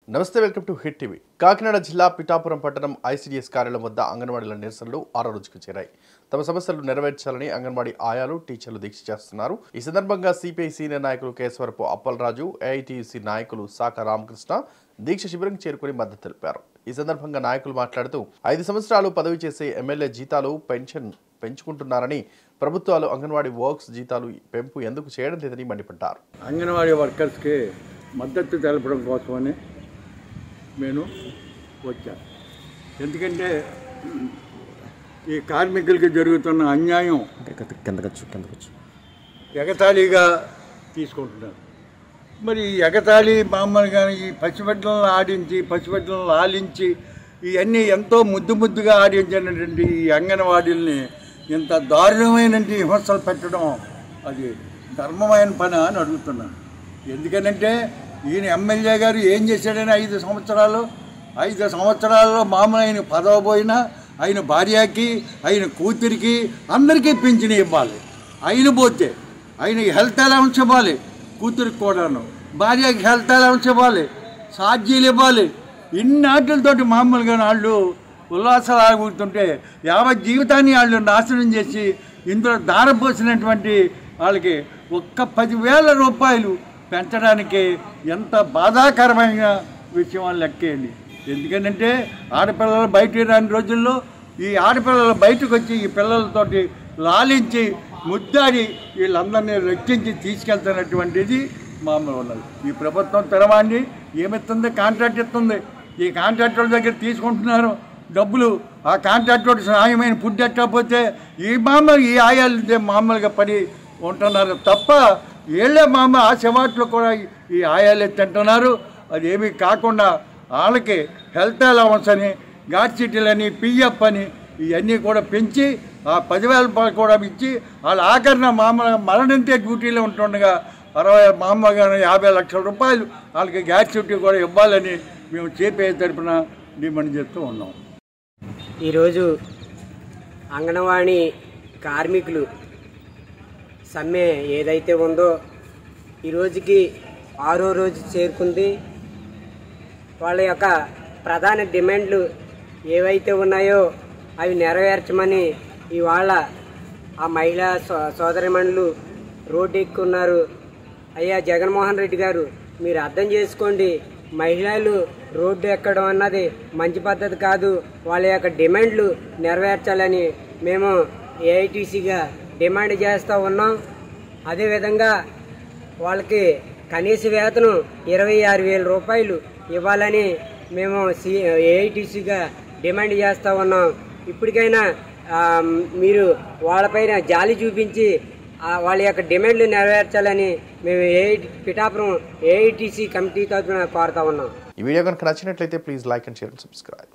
నమస్తే welcome to hit TV. Kakinada జిల్లా పిఠాపురం పట్టణం ఐసీడీఎస్ కార్యాలయం వద్ద అంగన్వాడీల నిరసనలు 6వ రోజుకు చేరాయి. తమ సమస్యలు నెరవేర్చాలని అంగన్వాడీ ఆయాలు టీచర్లు దీక్ష చేస్తున్నారు. ఈ సందర్భంగా సిపిఐ సీనియర్ నాయకులు కేశవరపు అప్పలరాజు, ఏఐటీయూసీ నాయకులు సాక రామకృష్ణ దీక్ష శిబిరం చేరుకుని మద్దతు తెలిపారు. ఈ సందర్భంగా నాయకులు మాట్లాడుతూ 5 సంవత్సరాలు పదవి చేసే ఎమ్మెల్యే జీతాలు పెన్షన్ పెంచుకుంటున్నారని, ప్రభుత్వాలు అంగన్వాడీ వర్క్స్ జీతాలు పెంపు ఎందుకు చేయడం లేదని మండిపడ్డారు. అంగన్వాడీ వర్కర్స్కి మద్దతు తెలపడం కోసమని నేను వచ్చాను. ఎందుకంటే ఈ కార్మికులకి జరుగుతున్న అన్యాయం ఎగతాళిగా తీసుకుంటున్నారు. మరి ఈ ఎగతాళి మామూలుగా ఈ పసిబిడ్డలను ఆడించి, పసిబిడ్డలను లాలించి, ఇవన్నీ ఎంతో ముద్దుగా ఆడించినటువంటి ఈ అంగన్వాడీల్ని ఇంత దారుణమైన హింసలు పెట్టడం అది ధర్మమైన పని అని అడుగుతున్నాను. ఎందుకనంటే ఈయన ఎమ్మెల్యే గారు ఏం చేశాడని 5 సంవత్సరాల్లో మామూలు ఆయన పదవి పోయినా ఆయన భార్యకి, ఆయన కూతురికి అందరికీ పింఛన్ ఇవ్వాలి. ఆయన పోతే ఆయనకి హెల్త్ అలవెన్స్ ఇవ్వాలి, కూతురికి కూడాను, భార్యకి హెల్త్ అలవెన్స్ ఇవ్వాలి, ఛార్జీలు ఇవ్వాలి. ఇన్ని ఆటలతోటి మామూలుగా వాళ్ళు ఉల్లాసాలు ఆగుతుంటే యావత్ జీవితాన్ని వాళ్ళు నాశనం చేసి ఇందులో దారపోసినటువంటి వాళ్ళకి ఒక్క 10,000 రూపాయలు పెంచడానికి ఎంత బాధాకరమైన విషయం అని లెక్కేయండి. ఎందుకంటే ఆడపిల్లలు బయట రాని రోజుల్లో ఈ ఆడపిల్లలు బయటకు వచ్చి ఈ పిల్లలతోటి లాలించి ముద్దాడి వీళ్ళందరినీ రక్షించి తీసుకెళ్తున్నటువంటిది మామూలు ఉన్నది. ఈ ప్రభుత్వం తెరవాండి ఏమిస్తుంది, కాంట్రాక్ట్ ఇస్తుంది. ఈ కాంట్రాక్టుల దగ్గర తీసుకుంటున్నారు డబ్బులు. ఆ కాంట్రాక్టర్ న్యాయమైన ఫుడ్ ఎట్టకపోతే ఈ ఆయాలు మామూలుగా పడి ఉంటున్నారు తప్ప వీళ్ళే ఆ సెవాట్లు కూడా ఈ ఆయాలే తింటున్నారు. అది ఏమీ కాకుండా వాళ్ళకి హెల్త్ అలవెన్స్ అని, గ్రాట్యుటీలని, పిఎఫ్ అని ఇవన్నీ కూడా పెంచి ఆ 10,000 రూపాయలు కూడా ఇచ్చి వాళ్ళ ఆఖరణ మరణంతే డ్యూటీలో ఉంటుండగా 50 లక్షల రూపాయలు వాళ్ళకి గ్రాట్యుటీ కూడా ఇవ్వాలని మేము సిపిఐ తరఫున డిమాండ్ చేస్తూ ఉన్నాం. ఈరోజు అంగన్వాడీ కార్మికులు సమ్మె ఏదైతే ఉందో ఈరోజుకి 6వ రోజు చేరుకుంది. వాళ్ళ యొక్క ప్రధాన డిమాండ్లు ఏవైతే ఉన్నాయో అవి నెరవేర్చమని ఇవాళ ఆ మహిళా సోదరిమణులు రోడ్డు ఎక్కున్నారు. అయ్యా జగన్మోహన్ రెడ్డి గారు, మీరు అర్థం చేసుకోండి, మహిళలు రోడ్డు ఎక్కడం అన్నది మంచి పద్ధతి కాదు. వాళ్ళ యొక్క డిమాండ్లు నెరవేర్చాలని మేము ఏఐటీసీగా డిమాండ్ చేస్తూ ఉన్నాం. అదేవిధంగా వాళ్ళకి కనీస వేతనం 26,000 రూపాయలు ఇవ్వాలని మేము ఏఐటీసీగా డిమాండ్ చేస్తూ ఉన్నాం. ఇప్పటికైనా మీరు వాళ్ళపైన జాలి చూపించి వాళ్ళ యొక్క డిమాండ్లు నెరవేర్చాలని మేము పిఠాపురం ఏఐటీసీ కమిటీ తరఫున కోరుతా ఉన్నాం. ఈ వీడియో కనుక నచ్చినట్లయితే please like and share and subscribe.